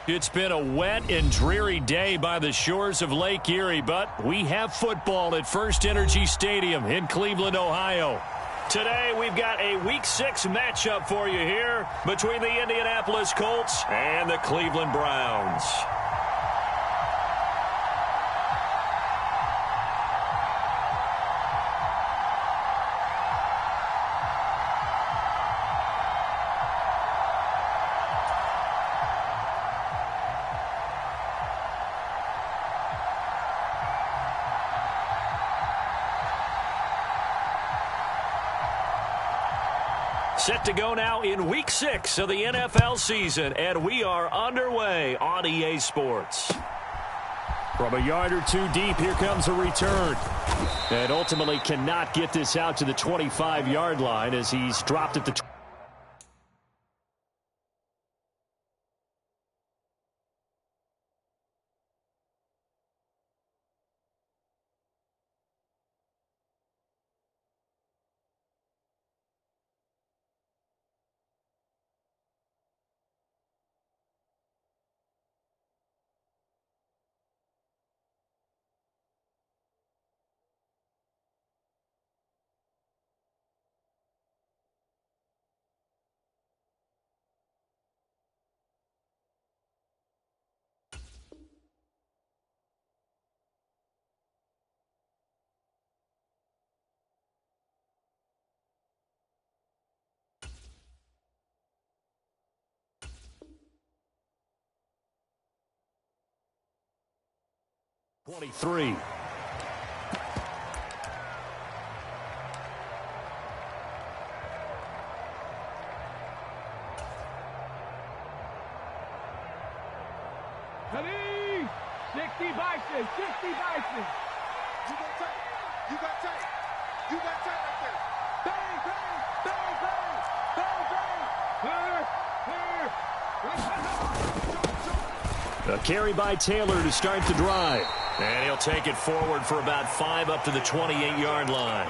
It's been a wet and dreary day by the shores of Lake Erie, but we have football at First Energy Stadium in Cleveland, Ohio. Today, we've got a Week 6 matchup for you here between the Indianapolis Colts and the Cleveland Browns. Set to go now in Week 6 of the NFL season, and we are underway on EA Sports. From a yard or two deep, here comes a return. And ultimately cannot get this out to the 25-yard line as he's dropped at the 20. Twenty-three. Khalid! 60 Bison! 60 Bison! You got tight! You got tight! You got tight right there! Bang! Bang! Bang! Bang! Bang! Bang! Clear! Clear! A carry by Taylor to start the drive. And he'll take it forward for about 5 up to the 28-yard line.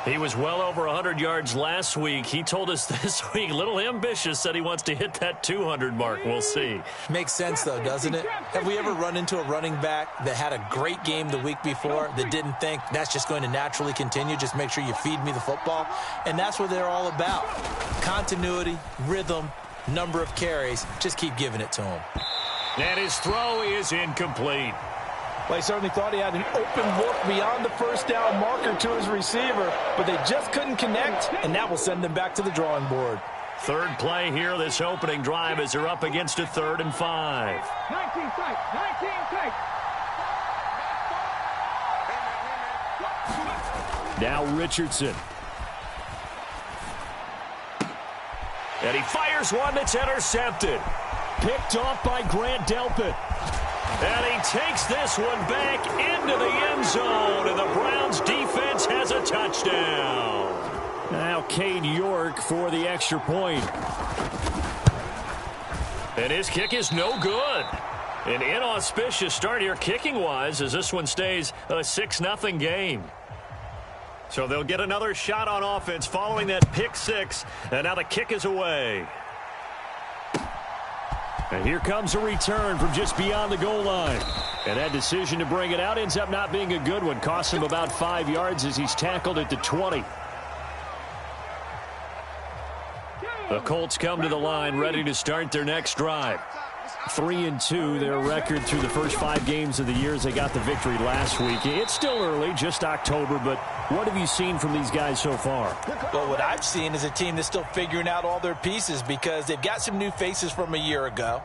He was well over 100 yards last week. He told us this week, a little ambitious, said he wants to hit that 200 mark. We'll see. Makes sense, though, doesn't it? Have we ever run into a running back that had a great game the week before that didn't think that's just going to naturally continue? Just make sure you feed me the football. And that's what they're all about. Continuity, rhythm, number of carries. Just keep giving it to him. And his throw is incomplete. Well, he certainly thought he had an open look beyond the first down marker to his receiver, but they just couldn't connect, and that will send them back to the drawing board. Third play here, this opening drive, as they're up against a 3rd and 5. 19 tight! 19 tight! Now Richardson. And he fires one that's intercepted. Picked off by Grant Delpit. And he takes this one back into the end zone, and the Browns defense has a touchdown. Now Cade York for the extra point. And his kick is no good. An inauspicious start here kicking-wise as this one stays a 6-0 game. So they'll get another shot on offense following that pick 6, and now the kick is away. And here comes a return from just beyond the goal line. And that decision to bring it out ends up not being a good one. Costs him about 5 yards as he's tackled at the 20. The Colts come to the line ready to start their next drive. 3-2, their record through the first 5 games of the year as they got the victory last week. It's still early, just October, but what have you seen from these guys so far? Well, what I've seen is a team that's still figuring out all their pieces because they've got some new faces from a year ago,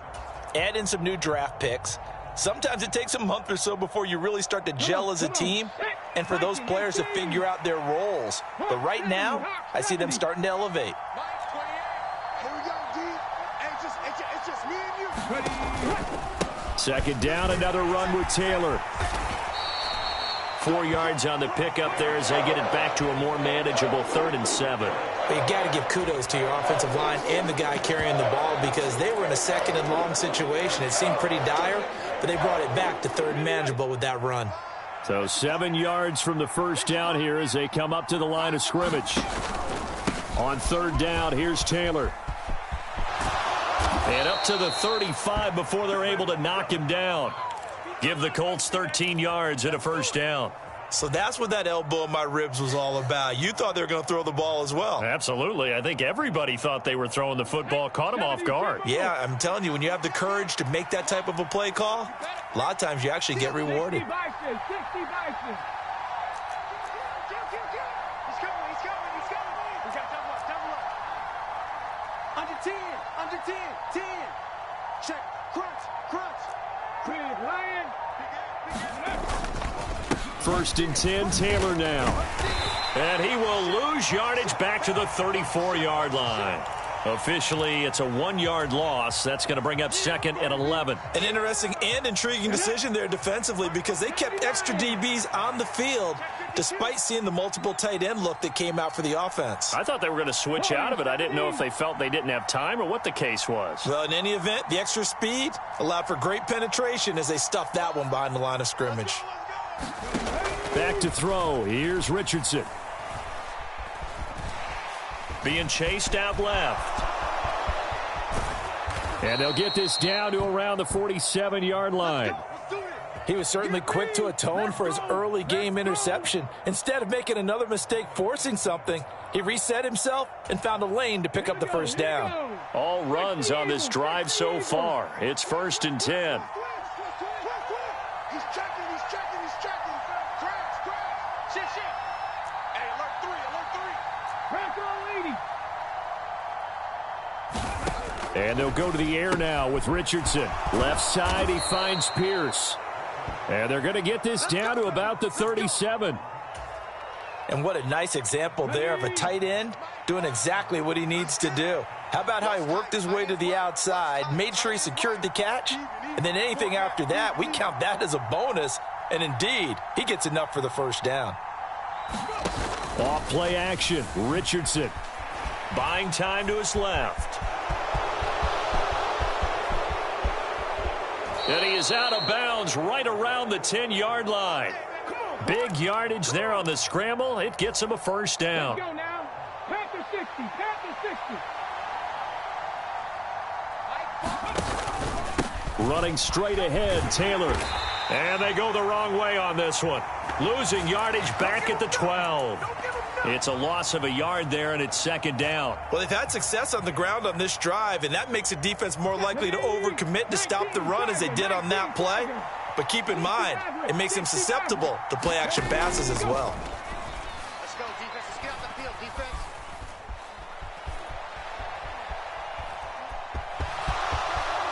add in some new draft picks. Sometimes it takes a month or so before you really start to gel as a team and for those players to figure out their roles. But right now, I see them starting to elevate. Second down, another run with Taylor. 4 yards on the pickup there as they get it back to a more manageable 3rd and 7. But you got to give kudos to your offensive line and the guy carrying the ball because they were in a 2nd and long situation. It seemed pretty dire, but they brought it back to 3rd and manageable with that run. So 7 yards from the first down here as they come up to the line of scrimmage. On 3rd down, here's Taylor. And up to the 35 before they're able to knock him down. Give the Colts 13 yards and a first down. So that's what that elbow in my ribs was all about. You thought they were going to throw the ball as well. Absolutely. I think everybody thought they were throwing the football, caught him off guard. Yeah, I'm telling you, when you have the courage to make that type of a play call, a lot of times you actually get rewarded. 60 Bison, 60 Bison. He's coming. He's got double up. Under 10, under 10, 10. Check, crunch. Big Lion. First and 10, Taylor now. And he will lose yardage back to the 34-yard line. Officially, it's a 1-yard loss. That's going to bring up 2nd and 11. An interesting and intriguing decision there defensively because they kept extra DBs on the field despite seeing the multiple tight end look that came out for the offense. I thought they were going to switch out of it. I didn't know if they felt they didn't have time or what the case was. Well, in any event, the extra speed allowed for great penetration as they stuffed that one behind the line of scrimmage. Back to throw. Here's Richardson. Being chased out left. And they'll get this down to around the 47-yard line. He was certainly quick to atone for his early game interception. Instead of making another mistake forcing something, he reset himself and found a lane to pick up the first down. All runs on this drive so far. It's 1st and 10. He's checking. Shit. Hey, alert 3. Crack all 80. And they'll go to the air now with Richardson. Left side, he finds Pierce. And they're going to get this down to about the 37. And what a nice example there of a tight end doing exactly what he needs to do. How about how he worked his way to the outside, made sure he secured the catch, and then anything after that, we count that as a bonus. And indeed, he gets enough for the first down. Off play action, Richardson. Buying time to his left. And he is out of bounds right around the 10-yard line. Big yardage there on the scramble. It gets him a first down. Let's go now. Panther 60. Running straight ahead, Taylor. And they go the wrong way on this one. Losing yardage back at the 12. It's a loss of a yard there, and it's 2nd down. Well, they've had success on the ground on this drive, and that makes a defense more likely to overcommit to stop the run as they did on that play. But keep in mind, it makes them susceptible to play-action passes as well. Let's go, defense. Let's get off the field, defense.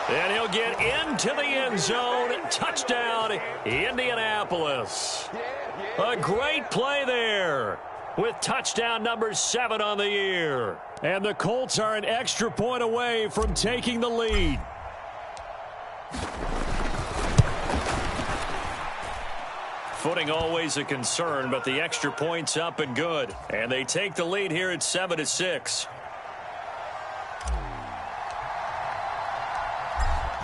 And he'll get into the end zone. Touchdown, Indianapolis. A great play there with touchdown number 7 on the year. And the Colts are an extra point away from taking the lead. Footing always a concern, but the extra point's up and good. And they take the lead here at 7-6.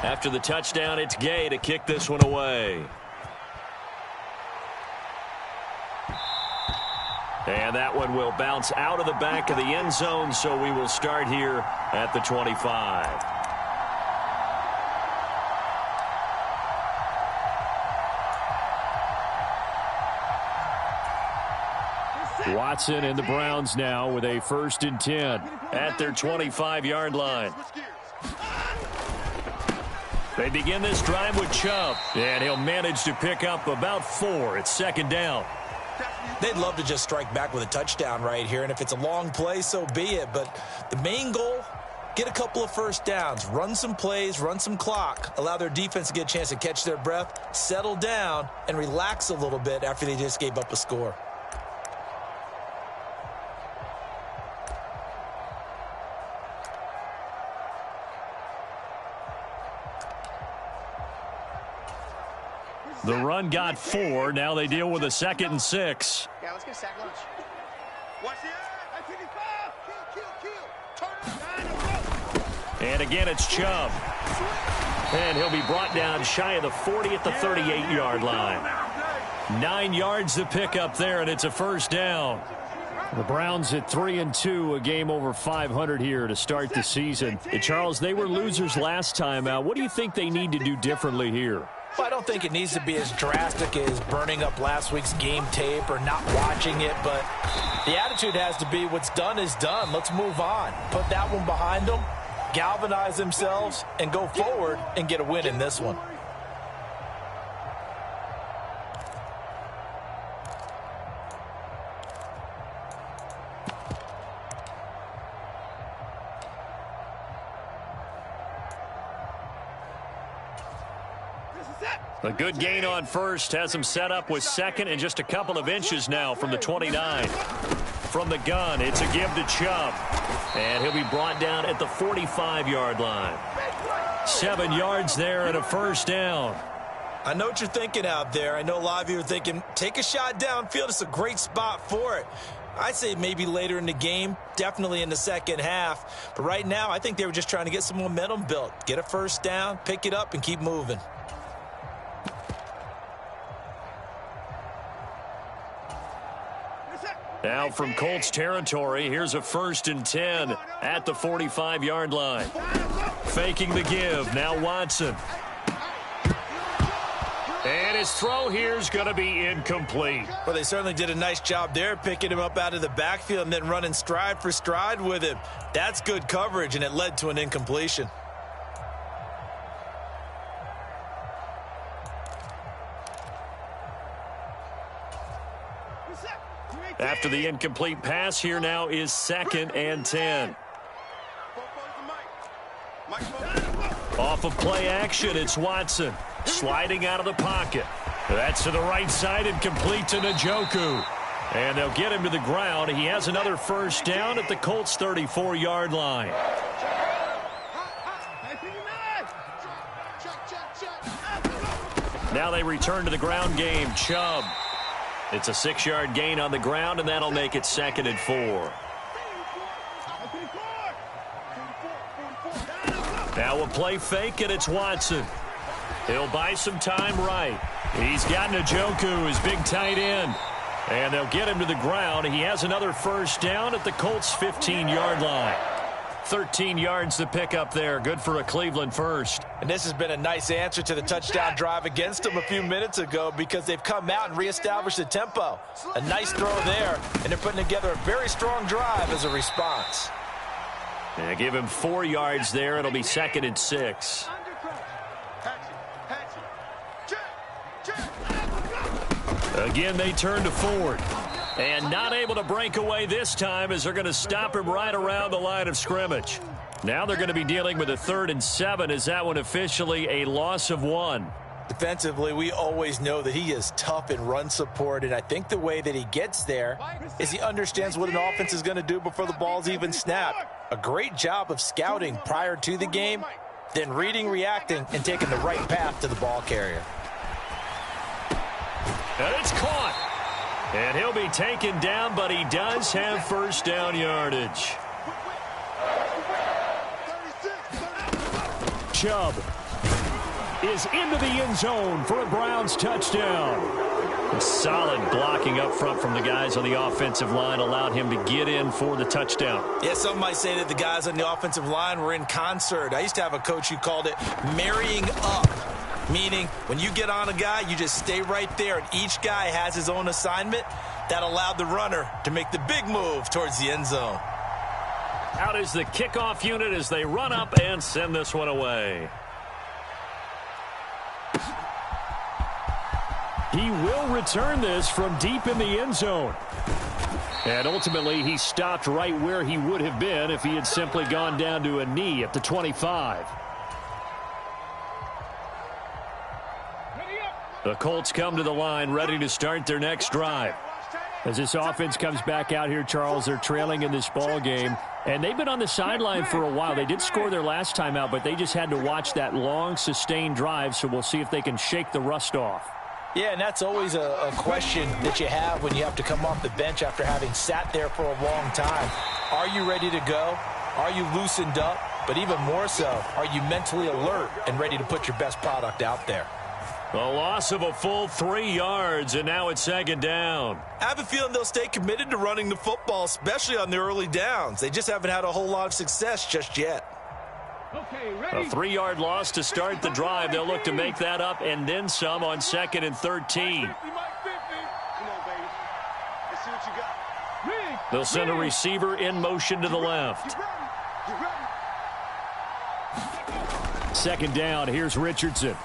After the touchdown, it's Gay to kick this one away. And that one will bounce out of the back of the end zone, so we will start here at the 25. Watson and the Browns now with a 1st and 10 at their 25-yard line. They begin this drive with Chubb, and he'll manage to pick up about 4. It's 2nd down. They'd love to just strike back with a touchdown right here, and if it's a long play, so be it. But the main goal, get a couple of first downs, run some plays, run some clock, allow their defense to get a chance to catch their breath, settle down, and relax a little bit after they just gave up a score. The run got 4. Now they deal with a 2nd and 6. Yeah, let's get sack lunch. Watch the kill. And again, it's Chubb. And he'll be brought down shy of the 40 at the 38-yard line. 9 yards to pick up there, and it's a first down. The Browns at 3-2, a game over 500 here to start the season. And Charles, they were losers last time out. What do you think they need to do differently here? Well, I don't think it needs to be as drastic as burning up last week's game tape or not watching it, but the attitude has to be what's done is done. Let's move on. Put that one behind them, galvanize themselves, and go forward and get a win in this one. A good gain on first has him set up with second and just a couple of inches now from the 29. From the gun, it's a give to Chubb. And he'll be brought down at the 45-yard line. 7 yards there and a first down. I know what you're thinking out there. I know a lot of you are thinking, take a shot downfield. It's a great spot for it. I'd say maybe later in the game, definitely in the second half. But right now, I think they were just trying to get some momentum built. Get a first down, pick it up, and keep moving. Now from Colts territory, here's a 1st and 10 at the 45-yard line. Faking the give, now Watson. And his throw here is going to be incomplete. Well, they certainly did a nice job there, picking him up out of the backfield and then running stride for stride with him. That's good coverage, and it led to an incompletion. After the incomplete pass, here now is 2nd and 10. Off of play action, it's Watson. Sliding out of the pocket. That's to the right side and complete to Njoku. And they'll get him to the ground. He has another first down at the Colts' 34-yard line. Now they return to the ground game. Chubb. It's a 6-yard gain on the ground, and that'll make it 2nd and 4. Now a play fake, and it's Watson. He'll buy some time right. He's got Njoku, his big tight end. And they'll get him to the ground. He has another first down at the Colts' 15-yard line. 13 yards to pick up there. Good for a Cleveland first. And this has been a nice answer to the touchdown drive against them a few minutes ago because they've come out and reestablished the tempo. A nice throw there, and they're putting together a very strong drive as a response. And give him 4 yards there. It'll be 2nd and 6. Again, they turn to Ford. And not able to break away this time as they're going to stop him right around the line of scrimmage. Now they're going to be dealing with a 3rd and 7. Is that one officially a loss of 1? Defensively, we always know that he is tough in run support, and I think the way that he gets there is he understands what an offense is going to do before the ball's even snapped. A great job of scouting prior to the game, then reading, reacting, and taking the right path to the ball carrier. And it's caught. And he'll be taken down, but he does have first down yardage. Chubb is into the end zone for a Browns touchdown. Solid blocking up front from the guys on the offensive line allowed him to get in for the touchdown. Yeah, some might say that the guys on the offensive line were in concert. I used to have a coach who called it marrying up. Meaning, when you get on a guy, you just stay right there, and each guy has his own assignment. That allowed the runner to make the big move towards the end zone. Out is the kickoff unit as they run up and send this one away. He will return this from deep in the end zone. And ultimately, he stopped right where he would have been if he had simply gone down to a knee at the 25. The Colts come to the line ready to start their next drive. As this offense comes back out here, Charles, they're trailing in this ball game. And they've been on the sideline for a while. They did score their last time out, but they just had to watch that long, sustained drive, so we'll see if they can shake the rust off. Yeah, and that's always a question that you have when you have to come off the bench after having sat there for a long time. Are you ready to go? Are you loosened up? But even more so, are you mentally alert and ready to put your best product out there? A loss of a full 3 yards, and now it's second down. I have a feeling they'll stay committed to running the football, especially on the early downs. They just haven't had a whole lot of success just yet. Okay, ready? A 3-yard loss to start the drive. They'll look to make that up and then some on 2nd and 13. Come on, baby. Let's see what you got. They'll send a receiver in motion to the left. You ready? Second down, here's Richardson.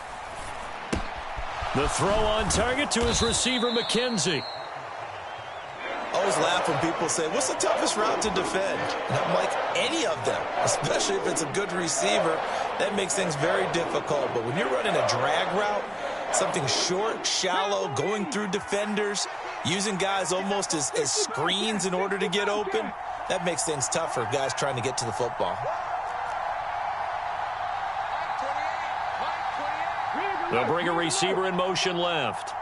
The throw on target to his receiver, McKenzie. I always laugh when people say, what's the toughest route to defend? And I'm like, any of them, especially if it's a good receiver. That makes things very difficult. But when you're running a drag route, something short, shallow, going through defenders, using guys almost as screens in order to get open, that makes things tough for guys trying to get to the football. They'll bring a receiver in motion left.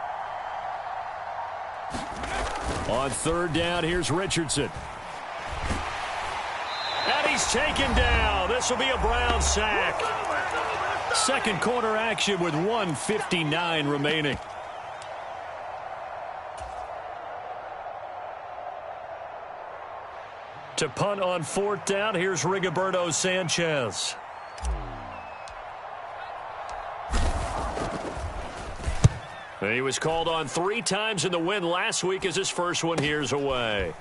On 3rd down, here's Richardson. And he's taken down. This will be a Brown sack. Second quarter action with 1:59 remaining. To punt on 4th down, here's Rigoberto Sanchez. He was called on 3 times in the win last week as his first one here's away.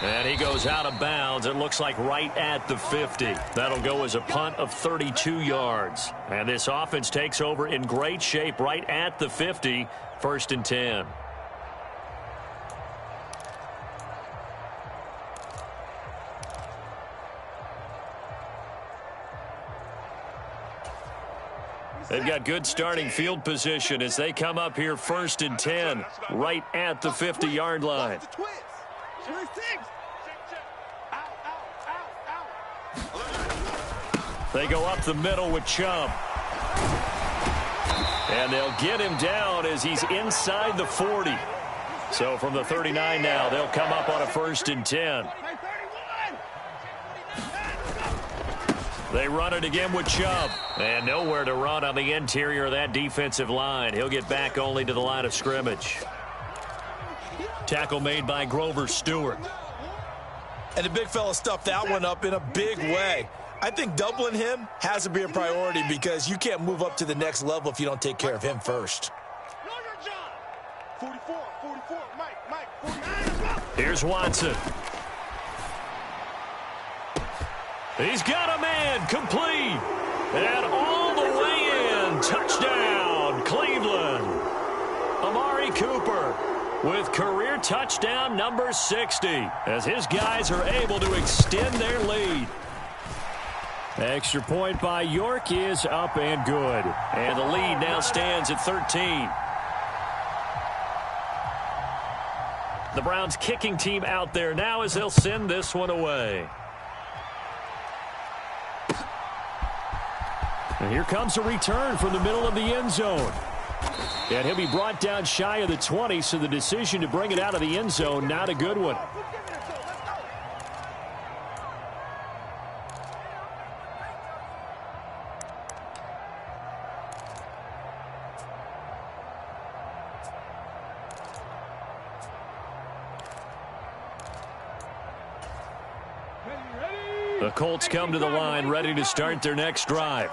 And he goes out of bounds. It looks like right at the 50. That'll go as a punt of 32 yards. And this offense takes over in great shape right at the 50, 1st and 10. They've got good starting field position as they come up here 1st and 10, right at the 50-yard line. They go up the middle with Chubb. And they'll get him down as he's inside the 40. So from the 39 now, they'll come up on a 1st and 10. They run it again with Chubb. And nowhere to run on the interior of that defensive line. He'll get back only to the line of scrimmage. Tackle made by Grover Stewart. And the big fella stuffed that one up in a big way. I think doubling him has to be a priority because you can't move up to the next level if you don't take care of him first. 44, Mike, 49. Here's Watson. He's got a man, complete, and all the way in, touchdown, Cleveland. Amari Cooper with career touchdown number 60, as his guys are able to extend their lead. Extra point by York is up and good, and the lead now stands at 13. The Browns kicking team out there now as they'll send this one away. And here comes a return from the middle of the end zone. And he'll be brought down shy of the 20, so the decision to bring it out of the end zone, not a good one. The Colts come to the line ready to start their next drive.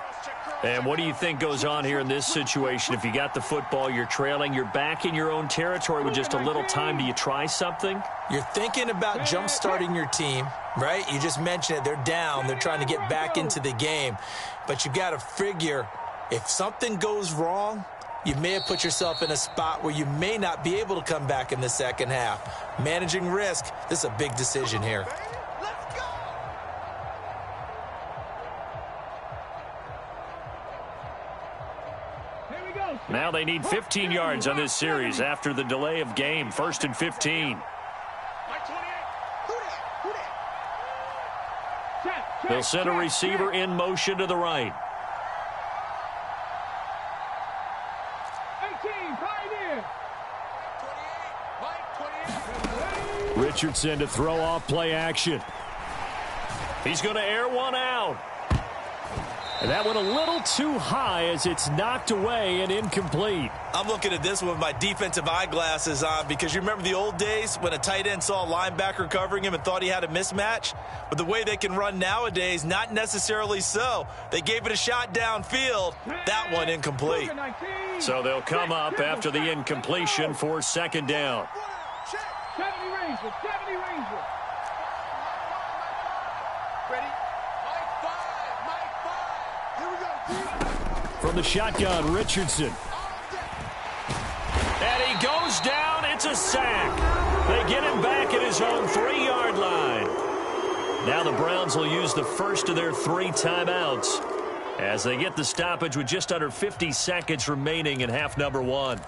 And what do you think goes on here in this situation? If you got the football, you're trailing, you're back in your own territory with just a little time. Do you try something? You're thinking about jump-starting your team, right? You just mentioned it. They're down. They're trying to get back into the game. But you got to figure if something goes wrong, you may have put yourself in a spot where you may not be able to come back in the second half. Managing risk, this is a big decision here. Now they need 15 yards on this series after the delay of game. 1st and 15. They'll send a receiver in motion to the right. Richardson to throw off play action. He's going to air one out. And that went a little too high as it's knocked away and incomplete. I'm looking at this with my defensive eyeglasses on because you remember the old days when a tight end saw a linebacker covering him and thought he had a mismatch? But the way they can run nowadays, not necessarily so. They gave it a shot downfield. That one incomplete. So they'll come up after the incompletion for second down. 70 Rangers, 70 Rangers. Ready? Mike 5. Here we go. From the shotgun, Richardson. And he goes down. It's a sack. They get him back at his own 3-yard line. Now the Browns will use the first of their 3 timeouts as they get the stoppage with just under 50 seconds remaining in half number 1.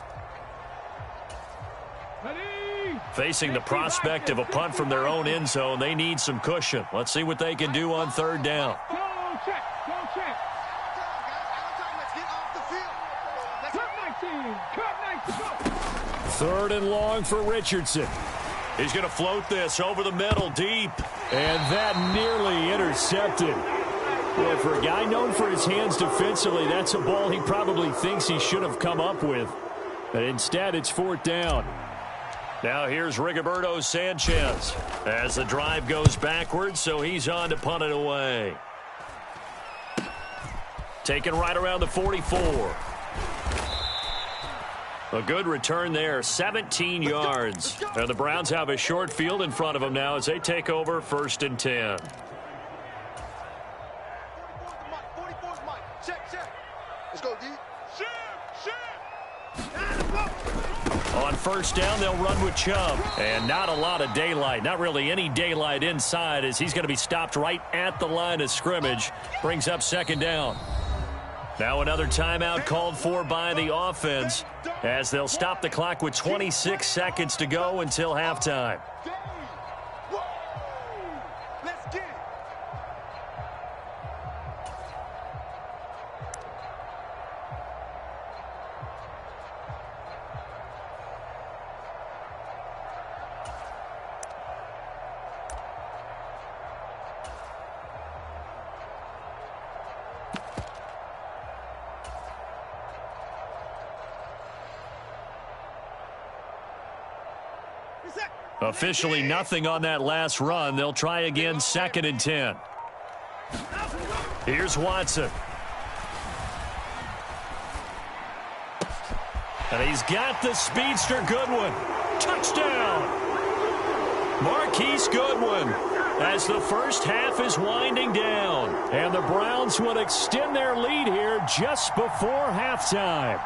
Facing the prospect of a punt from their own end zone, they need some cushion. Let's see what they can do on third down. Go check. Third and long for Richardson. He's going to float this over the middle, deep. And that nearly intercepted. Well, for a guy known for his hands defensively, that's a ball he probably thinks he should have come up with. But instead, it's 4th down. Now here's Rigoberto Sanchez as the drive goes backwards, so he's on to punt it away. Taken right around the 44. A good return there, 17 yards. Now the Browns have a short field in front of them now as they take over 1st and 10. 44's Mike. Check. Let's go, D. Ship. On 1st down, they'll run with Chubb. And not a lot of daylight, not really any daylight inside as he's going to be stopped right at the line of scrimmage. Brings up 2nd down. Now another timeout called for by the offense as they'll stop the clock with 26 seconds to go until halftime. Let's get it. Officially nothing on that last run. They'll try again 2nd and 10. Here's Watson. And he's got the speedster Goodwin. Touchdown! Marquise Goodwin as the first half is winding down. And the Browns will extend their lead here just before halftime.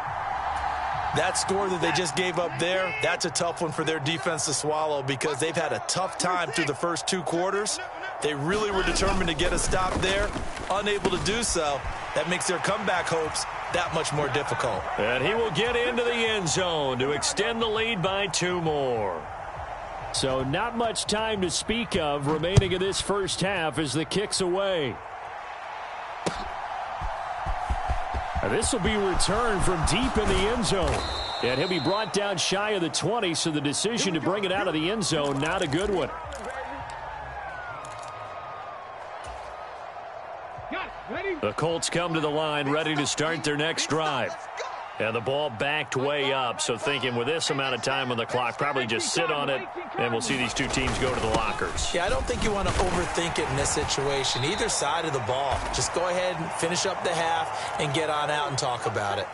That score that they just gave up there, that's a tough one for their defense to swallow because they've had a tough time through the first 2 quarters. They really were determined to get a stop there, unable to do so. That makes their comeback hopes that much more difficult. And he will get into the end zone to extend the lead by 2 more. So not much time to speak of remaining in this first half as the kick's away. And this will be returned from deep in the end zone. And he'll be brought down shy of the 20, so the decision to bring it out of the end zone, not a good one. The Colts come to the line ready to start their next drive. And the ball backed way up, so thinking with this amount of time on the clock, probably just sit on it, and we'll see these 2 teams go to the lockers. Yeah, I don't think you want to overthink it in this situation. Either side of the ball. Just go ahead and finish up the half and get on out and talk about it.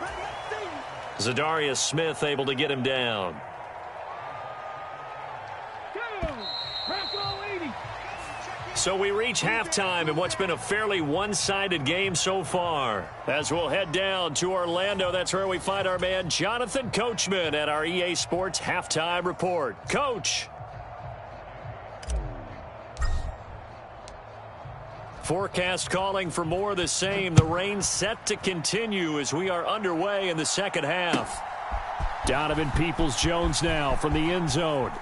Zadarius Smith able to get him down. So we reach halftime in what's been a fairly one-sided game so far. As we'll head down to Orlando, that's where we find our man Jonathan Coachman at our EA Sports Halftime Report. Coach. Forecast calling for more of the same. The rain set to continue as we are underway in the second half. Donovan Peoples-Jones now from the end zone.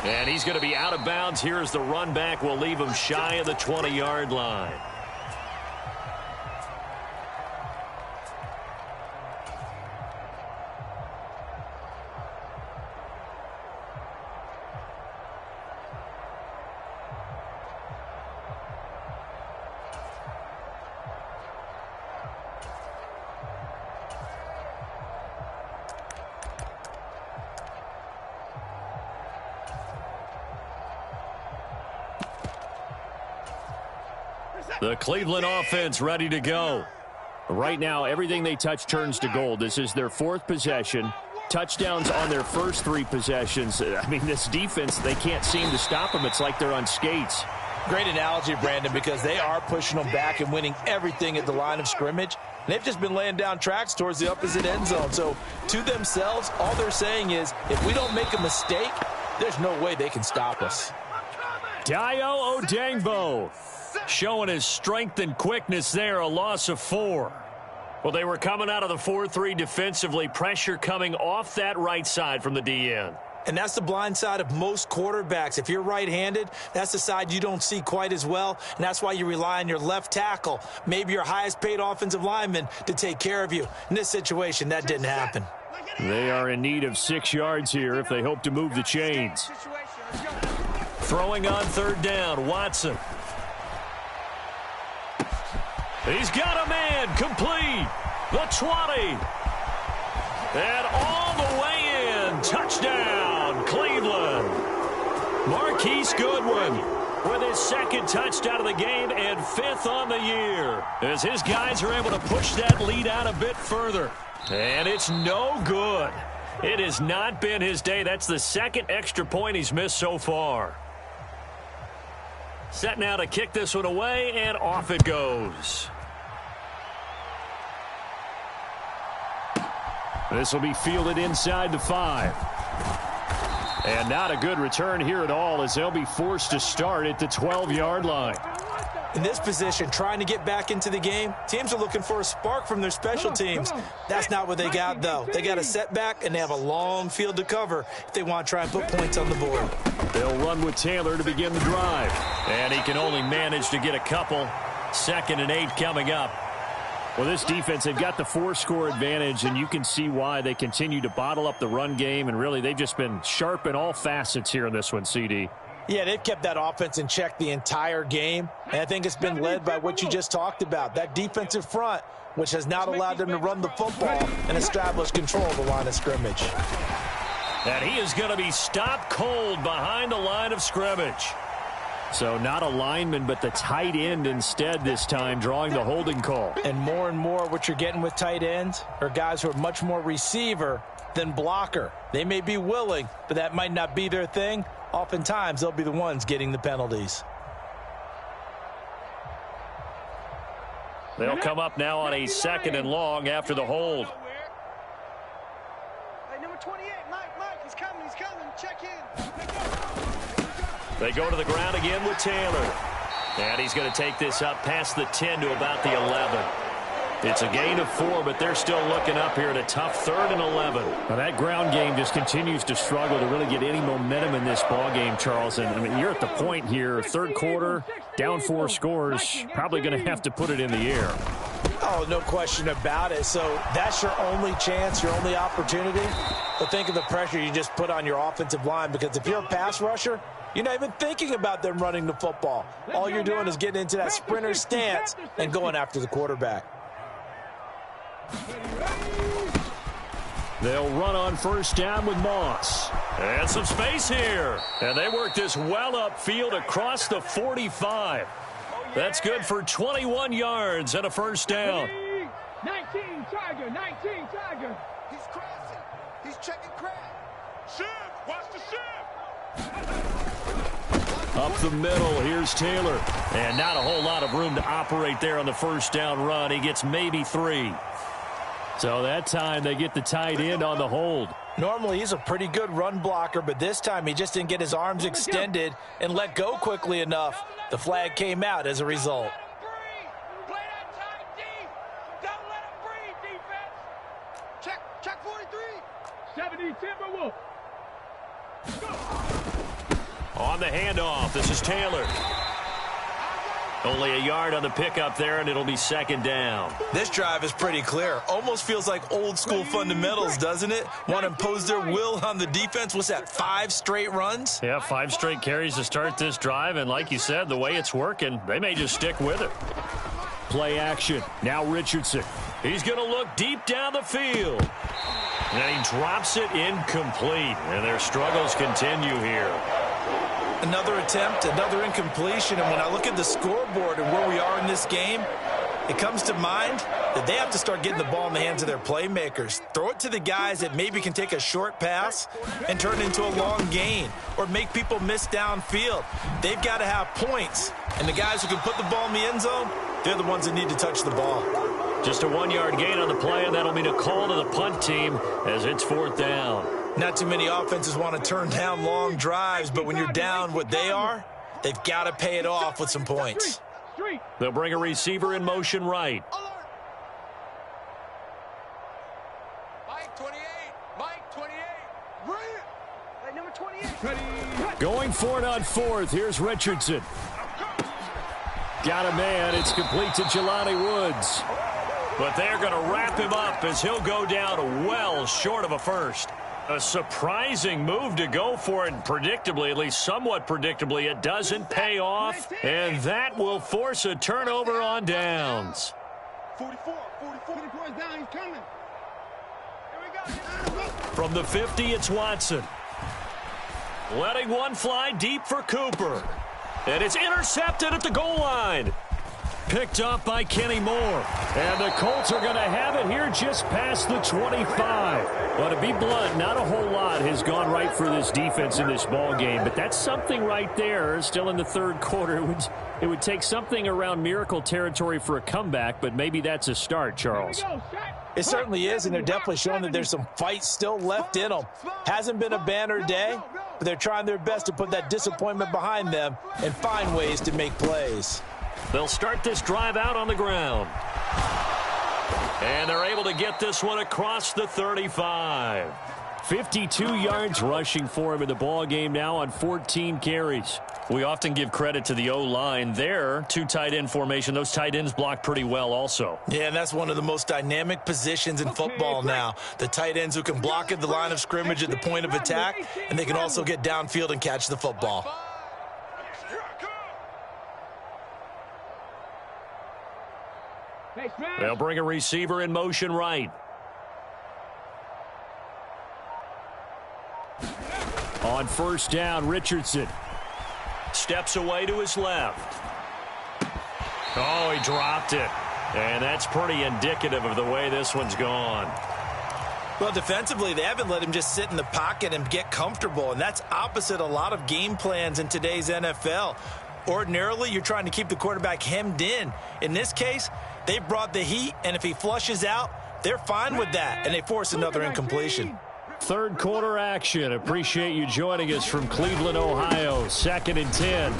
And he's going to be out of bounds. Here's the run back. We'll leave him shy of the 20-yard line. The Cleveland offense ready to go. Right now, everything they touch turns to gold. This is their 4th possession. Touchdowns on their first 3 possessions. I mean, this defense, they can't seem to stop them. It's like they're on skates. Great analogy, Brandon, because they are pushing them back and winning everything at the line of scrimmage. And they've just been laying down tracks towards the opposite end zone. So to themselves, all they're saying is, if we don't make a mistake, there's no way they can stop us. Dayo Odeyingbo showing his strength and quickness there, a loss of 4. Well, they were coming out of the 4-3 defensively, pressure coming off that right side from the DN. And that's the blind side of most quarterbacks. If you're right-handed, that's the side you don't see quite as well, and that's why you rely on your left tackle, maybe your highest-paid offensive lineman, to take care of you. In this situation, that didn't happen. They are in need of 6 yards here if they hope to move the chains. Throwing on 3rd down, Watson. He's got a man, complete. The 20. And all the way in. Touchdown, Cleveland. Marquise Goodwin with his 2nd touchdown of the game and 5th on the year, as his guys are able to push that lead out a bit further. And it's no good. It has not been his day. That's the 2nd extra point he's missed so far. Set now to kick this one away, and off it goes. This will be fielded inside the 5. And not a good return here at all, as they'll be forced to start at the 12-yard line. In this position, trying to get back into the game, teams are looking for a spark from their special teams. That's not what they got, though. They got a setback, and they have a long field to cover if they want to try and put points on the board. They'll run with Taylor to begin the drive. And he can only manage to get a couple. 2nd and 8 coming up. Well, this defense, they've got the 4-score advantage, and you can see why they continue to bottle up the run game, and really they've just been sharp in all facets here in this one, CD. Yeah, they've kept that offense in check the entire game, and I think it's been led by what you just talked about, that defensive front, which has not allowed them to run the football and establish control of the line of scrimmage. And he is going to be stopped cold behind the line of scrimmage. So not a lineman, but the tight end instead this time, drawing the holding call. And more what you're getting with tight ends are guys who are much more receiver than blocker. They may be willing, but that might not be their thing. Oftentimes, they'll be the ones getting the penalties. They'll come up now on a 2nd and long after the hold. Hey, number 28, Mike, he's coming, check in. They go to the ground again with Taylor. And he's going to take this up past the 10 to about the 11. It's a gain of 4, but they're still looking up here at a tough 3rd and 11. Now that ground game just continues to struggle to really get any momentum in this ball game, Charles. And I mean, you're at the point here, 3rd quarter, down 4 scores, probably going to have to put it in the air. Oh, no question about it. So that's your only chance, your only opportunity. But think of the pressure you just put on your offensive line, because if you're a pass rusher, you're not even thinking about them running the football. All you're doing is getting into that sprinter stance and going after the quarterback. They'll run on 1st down with Moss. And some space here. And they work this well upfield across the 45. That's good for 21 yards and a 1st down. 19 Tiger. He's crossing. He's checking crab. Shiv, watch the shiv. Up the middle, here's Taylor. And not a whole lot of room to operate there on the 1st down run. He gets maybe 3. So that time they get the tight end on the hold. Normally he's a pretty good run blocker, but this time he just didn't get his arms extended and let go quickly enough. The flag came out as a result. Play that tight deep. Don't let him breathe, defense. Check 43. 70 Timberwolf. On the handoff, this is Taylor. Only a yard on the pickup there, and it'll be 2nd down. This drive is pretty clear. Almost feels like old school fundamentals, doesn't it? Want to impose their will on the defense. What's that, 5 straight runs? Yeah, 5 straight carries to start this drive, and like you said, the way it's working, they may just stick with it. Play action. Now Richardson. He's going to look deep down the field. And he drops it incomplete, and their struggles continue here. Another attempt, another incompletion, and when I look at the scoreboard and where we are in this game, it comes to mind that they have to start getting the ball in the hands of their playmakers. Throw it to the guys that maybe can take a short pass and turn it into a long gain or make people miss downfield. They've got to have points, and the guys who can put the ball in the end zone, they're the ones that need to touch the ball. Just a 1-yard gain on the play, and that'll mean a call to the punt team as it's 4th down. Not too many offenses want to turn down long drives, but when you're down what they are, they've got to pay it off with some points. They'll bring a receiver in motion right. Mike 28. Mike 28. Bring it. Hey, number 28. Going for it on 4th. Here's Richardson. Got a man. It's complete to Jelani Woods. But they're going to wrap him up as he'll go down well short of a first. A surprising move to go for it, and predictably, at least somewhat predictably, it doesn't pay off, and that will force a turnover on downs. 44 is down. He's coming. Here we go. From the 50, it's Watson. Letting one fly deep for Cooper. And it's intercepted at the goal line. Picked off by Kenny Moore. And the Colts are going to have it here just past the 25. Well, to be blunt, not a whole lot has gone right for this defense in this ball game, but that's something right there. Still in the 3rd quarter. It would take something around miracle territory for a comeback, but maybe that's a start, Charles. It certainly is, and they're definitely showing that there's some fight still left in them. Hasn't been a banner day, but they're trying their best to put that disappointment behind them and find ways to make plays. They'll start this drive out on the ground. And they're able to get this one across the 35. 52 yards rushing for him in the ball game now on 14 carries. We often give credit to the O-line there. 2 tight end formation. Those tight ends block pretty well also. Yeah, and that's one of the most dynamic positions in football now. The tight ends who can block at the line of scrimmage at the point of attack, and they can also get downfield and catch the football. They'll bring a receiver in motion right. On 1st down, Richardson steps away to his left. Oh, he dropped it. And that's pretty indicative of the way this one's gone. Well, defensively, they haven't let him just sit in the pocket and get comfortable, and that's opposite a lot of game plans in today's NFL. Ordinarily, you're trying to keep the quarterback hemmed in. In this case, they brought the heat, and if he flushes out, they're fine with that, and they force another incompletion. 3rd quarter action. Appreciate you joining us from Cleveland, Ohio. 2nd and 10.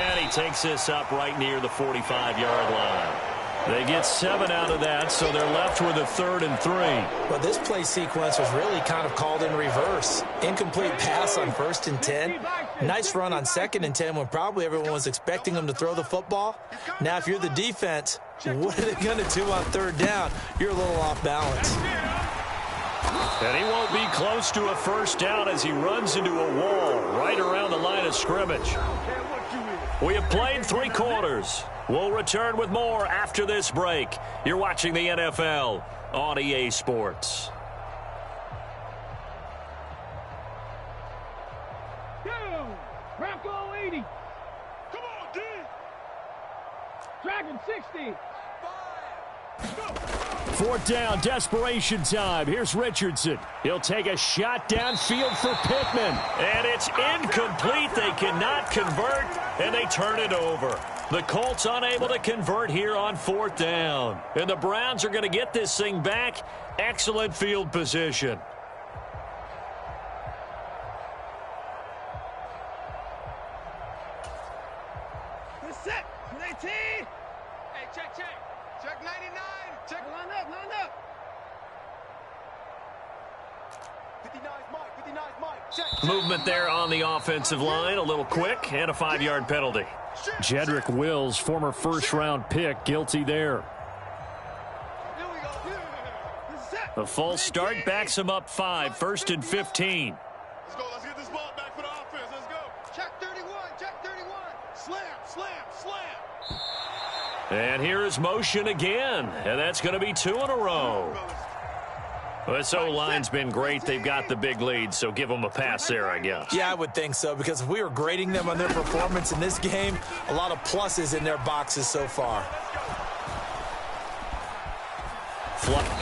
And he takes this up right near the 45-yard line. They get 7 out of that, so they're left with a 3rd and 3. Well, this play sequence was really kind of called in reverse. Incomplete pass on 1st and 10. Nice run on 2nd and 10 when probably everyone was expecting them to throw the football. Now, if you're the defense, what are they going to do on 3rd down? You're a little off balance. And he won't be close to a 1st down as he runs into a wall right around the line of scrimmage. We have played 3 quarters. We'll return with more after this break. You're watching the NFL on EA Sports. Bronco 80. Come on, D. Dragon 60. 4th down, desperation time. Here's Richardson. He'll take a shot downfield for Pittman. And it's incomplete. They cannot convert, and they turn it over. The Colts unable to convert here on 4th down. And the Browns are going to get this thing back. Excellent field position. Good set. 19. Hey, check. Check 99. Check. Line up. 59's Mike. 59's Mike. Check. Movement there on the offensive line. A little quick and a 5-yard penalty. Jedrick Wills, former 1st-round pick, guilty there. Here we go. The false start backs him up 5, 1st and 15. Let's go. Let's get this ball back for the offense. Let's go. Check 31. Check 31. Slam. And here is motion again. And that's going to be 2 in a row. Well, this O-line's been great. They've got the big lead, so give them a pass there, I guess. Yeah, I would think so, because if we were grading them on their performance in this game, a lot of pluses in their boxes so far.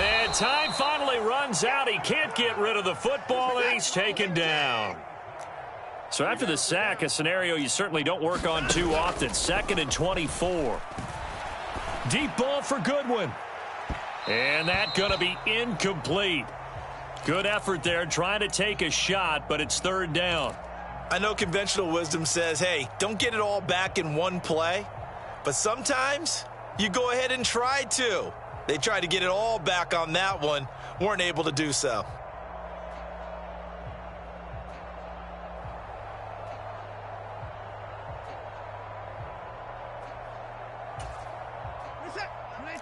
And time finally runs out. He can't get rid of the football, and he's taken down. So after the sack, a scenario you certainly don't work on too often. 2nd and 24. Deep ball for Goodwin. And that's going to be incomplete. Good effort there, trying to take a shot, but it's 3rd down. I know conventional wisdom says, hey, don't get it all back in one play. But sometimes you go ahead and try to. They tried to get it all back on that one, weren't able to do so.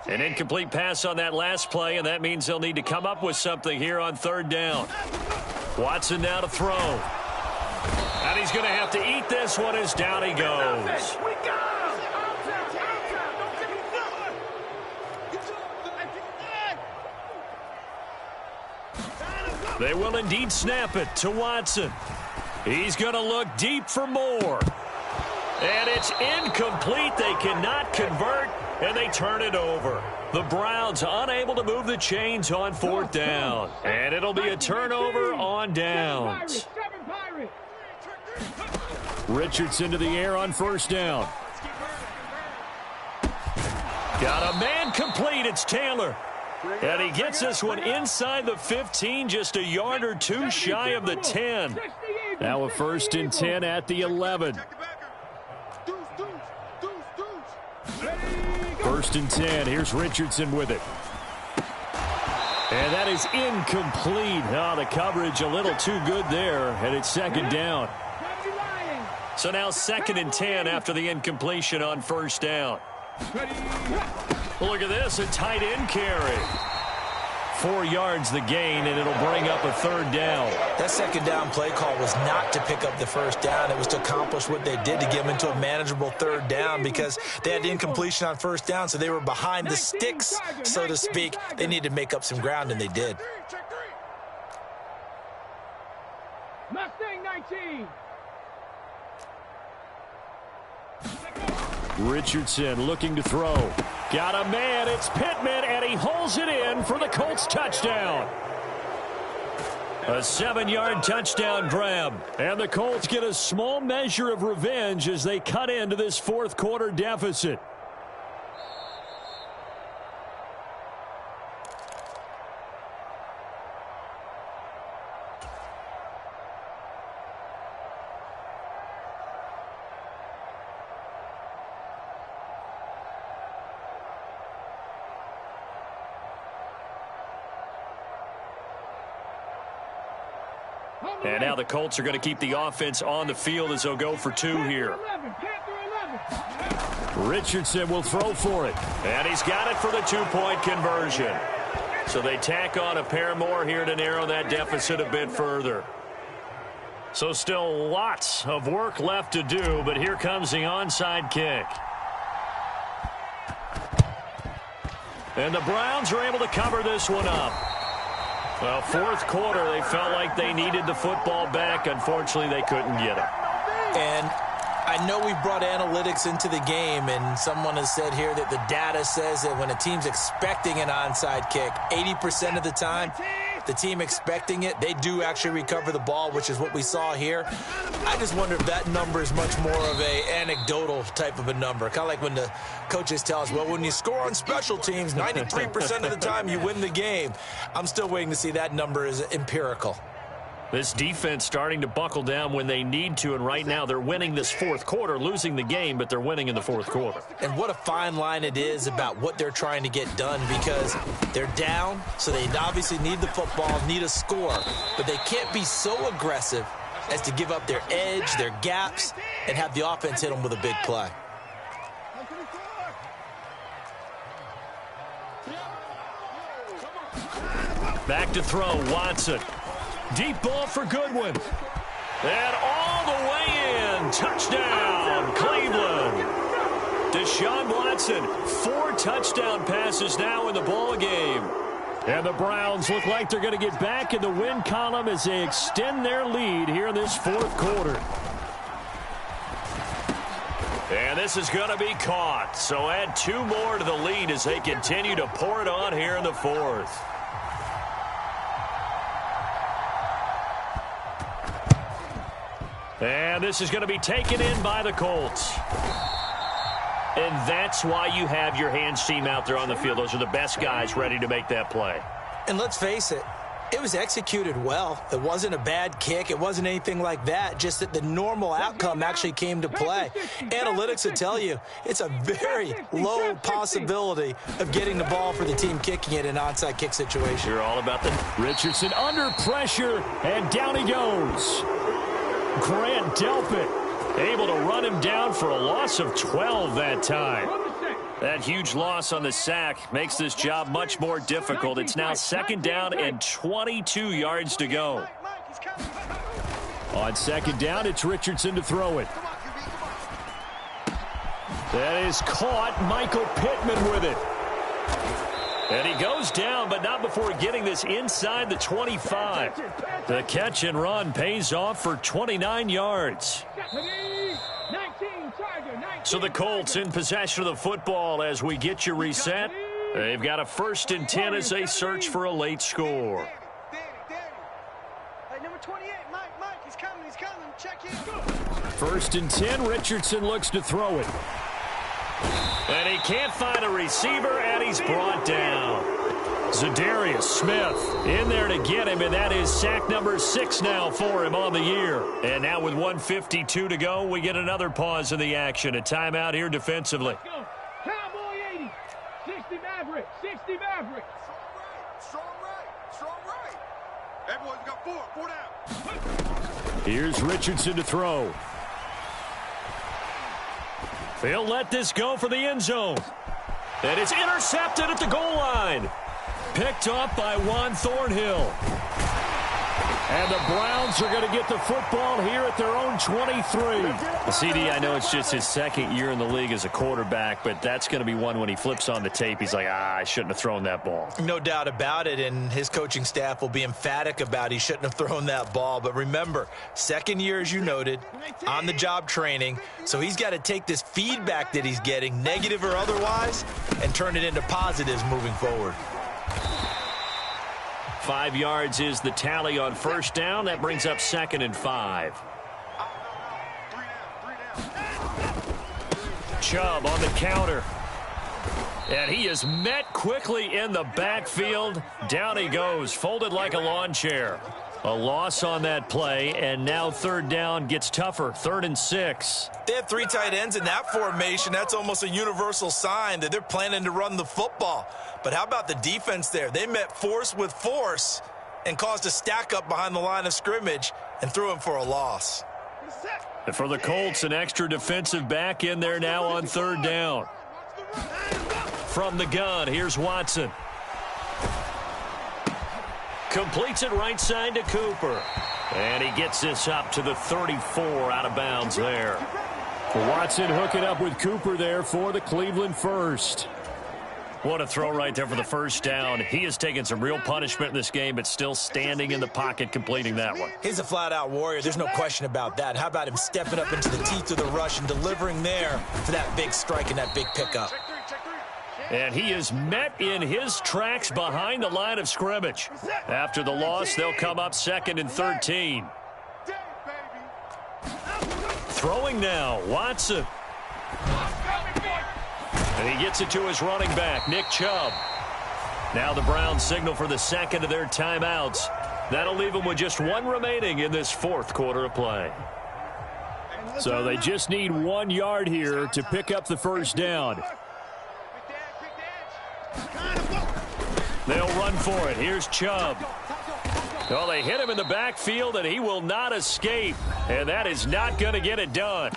An incomplete pass on that last play, and that means they'll need to come up with something here on 3rd down. Watson now to throw. And he's going to have to eat this one as down he goes. They will indeed snap it to Watson. He's going to look deep for more. And it's incomplete. They cannot convert, and they turn it over. The Browns unable to move the chains on 4th down. And it'll be a turnover on downs. Richardson to the air on 1st down. Got a man complete. It's Taylor. And he gets this one inside the 15, just a yard or two shy of the 10. Now a 1st and 10 at the 11. 1st and 10. Here's Richardson with it. And that is incomplete. Oh, the coverage a little too good there, and it's 2nd down. So now 2nd and 10 after the incompletion on 1st down. Look at this, a tight end carry. 4 yards the gain, and it'll bring up a 3rd down. That 2nd down play call was not to pick up the 1st down. It was to accomplish what they did to get them into a manageable 3rd down, because they had the incompletion on 1st down, so they were behind the sticks, so to speak. They needed to make up some ground, and they did. Mustang 19. Richardson looking to throw. Got a man. It's Pittman, and he holds it in for the Colts touchdown. A 7-yard touchdown grab. And the Colts get a small measure of revenge as they cut into this 4th quarter deficit. And now the Colts are going to keep the offense on the field as they'll go for 2 here. Richardson will throw for it. And he's got it for the 2-point conversion. So they tack on a pair more here to narrow that deficit a bit further. So still lots of work left to do, but here comes the onside kick. And the Browns are able to cover this one up. Well, 4th quarter, they felt like they needed the football back. Unfortunately, they couldn't get it. And I know we brought analytics into the game, and someone has said here that the data says that when a team's expecting an onside kick, 80% of the time, the team expecting it, they do actually recover the ball, which is what we saw here. I just wonder if that number is much more of a anecdotal type of a number. Kind of like when the coaches tell us, well, when you score on special teams, 93% of the time you win the game. I'm still waiting to see that number is empirical. This defense starting to buckle down when they need to, and right now they're winning this 4th quarter, losing the game, but they're winning in the 4th quarter. And what a fine line it is about what they're trying to get done, because they're down, so they obviously need the football, need a score, but they can't be so aggressive as to give up their edge, their gaps, and have the offense hit them with a big play. Back to throw, Watson. Deep ball for Goodwin. And all the way in. Touchdown, Cleveland. Deshaun Watson, 4 touchdown passes now in the ball game. And the Browns look like they're going to get back in the win column as they extend their lead here in this fourth quarter. And this is going to be caught. So add 2 more to the lead as they continue to pour it on here in the fourth. And this is going to be taken in by the Colts. And that's why you have your hands team out there on the field. Those are the best guys ready to make that play. And let's face it, it was executed well. It wasn't a bad kick. It wasn't anything like that. Just that the normal outcome actually came to play. Analytics will tell you it's a very low possibility of getting the ball for the team kicking it in an onside kick situation. You're all about the Richardson under pressure, and down he goes. Grant Delpit able to run him down for a loss of 12 that time. That huge loss on the sack makes this job much more difficult. It's now 2nd down and 22 yards to go. On 2nd down, it's Richardson to throw it. That is caught. Michael Pittman with it. And he goes down, but not before getting this inside the 25. The catch and run pays off for 29 yards. So the Colts in possession of the football as we get you reset. They've got a 1st and 10 as they search for a late score. Number 28, Mike, he's coming, check him. 1st and 10, Richardson looks to throw it. And he can't find a receiver, and he's brought down. Zadarius Smith in there to get him, and that is sack number 6 now for him on the year. And now with 1:52 to go, we get another pause in the action. A timeout here defensively. Cowboy 80, 60 Maverick, 60 Maverick. Strong right. Everyone's got 4 down. Here's Richardson to throw. They'll let this go for the end zone. And it's intercepted at the goal line. Picked off by Juan Thornhill. And the Browns are going to get the football here at their own 23. Well, CD, I know it's just his 2nd year in the league as a quarterback, but that's going to be one when he flips on the tape. He's like, I shouldn't have thrown that ball. No doubt about it, and his coaching staff will be emphatic about he shouldn't have thrown that ball. But remember, 2nd year, as you noted, on-the-job training, so he's got to take this feedback that he's getting, negative or otherwise, and turn it into positives moving forward. 5 yards is the tally on 1st down. That brings up 2nd and 5. Chubb on the counter. And he is met quickly in the backfield. Down he goes, folded like a lawn chair. A loss on that play, and now 3rd down gets tougher. 3rd and 6. They have 3 tight ends in that formation. That's almost a universal sign that they're planning to run the football. But how about the defense there? They met force with force and caused a stack up behind the line of scrimmage and threw him for a loss. And for the Colts, an extra defensive back in there now on 3rd down. From the gun, here's Watson. Completes it right side to Cooper. And he gets this up to the 34 out of bounds there. Watson hooking up with Cooper there for the Cleveland first. What a throw right there for the 1st down. He has taken some real punishment in this game, but still standing in the pocket completing that one. He's a flat-out warrior. There's no question about that. How about him stepping up into the teeth of the rush and delivering there for that big strike and that big pickup? And he is met in his tracks behind the line of scrimmage. After the loss, they'll come up 2nd and 13. Throwing now, Watson. And he gets it to his running back, Nick Chubb. Now the Browns signal for the 2nd of their timeouts. That'll leave them with just 1 remaining in this 4th quarter of play. So they just need 1 yard here to pick up the 1st down. They'll run for it. Here's Chubb. Well, they hit him in the backfield, and he will not escape. And that is not going to get it done.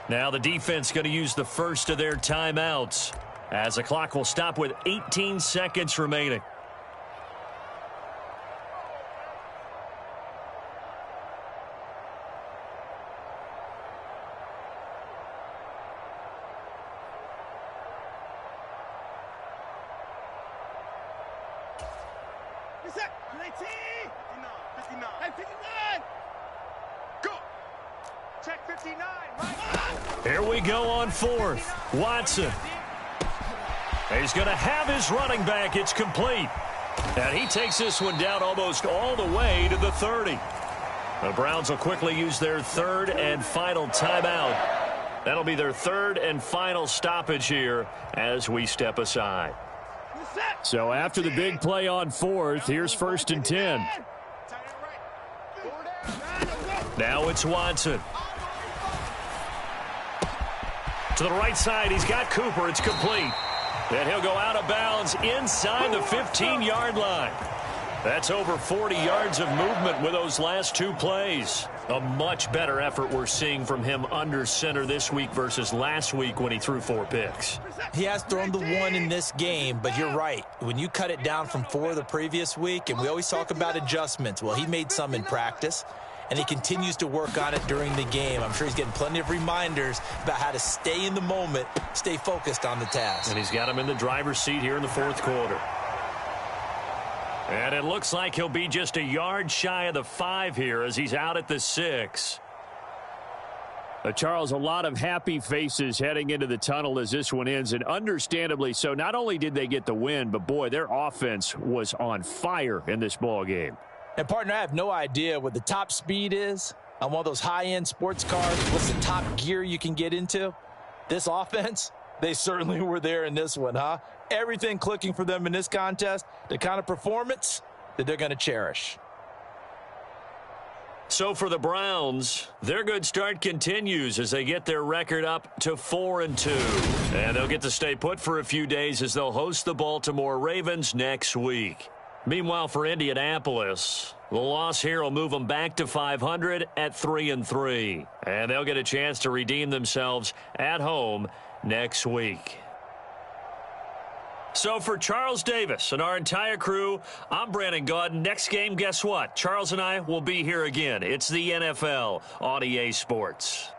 Now the defense going to use the 1st of their timeouts as the clock will stop with 18 seconds remaining. Go. Check 59. Right. Here we go on fourth. Watson. He's going to have his running back. It's complete. And he takes this one down almost all the way to the 30. The Browns will quickly use their third and final timeout. That'll be their third and final stoppage here as we step aside. So after the big play on fourth, here's 1st and 10. Now it's Watson. To the right side, he's got Cooper. It's complete. And he'll go out of bounds inside the 15-yard line. That's over 40 yards of movement with those last two plays. A much better effort we're seeing from him under center this week versus last week when he threw 4 picks. He has thrown the one in this game, but you're right. When you cut it down from 4 the previous week, and we always talk about adjustments, well, he made some in practice, and he continues to work on it during the game. I'm sure he's getting plenty of reminders about how to stay in the moment, stay focused on the task. And he's got him in the driver's seat here in the 4th quarter. And it looks like he'll be just a yard shy of the 5 here as he's out at the 6. Charles, a lot of happy faces heading into the tunnel as this one ends, and understandably so. Not only did they get the win, but, boy, their offense was on fire in this ball game. And, partner, I have no idea what the top speed is on one of those high-end sports cars. What's the top gear you can get into? This offense, they certainly were there in this one, huh? Everything clicking for them in this contest, the kind of performance that they're going to cherish. So for the Browns, their good start continues as they get their record up to 4-2. And they'll get to stay put for a few days as they'll host the Baltimore Ravens next week. Meanwhile, for Indianapolis, the loss here will move them back to 500 at 3-3. And they'll get a chance to redeem themselves at home next week. So for Charles Davis and our entire crew, I'm Brandon Gaudin. Next game, guess what? Charles and I will be here again. It's the NFL on EA Sports.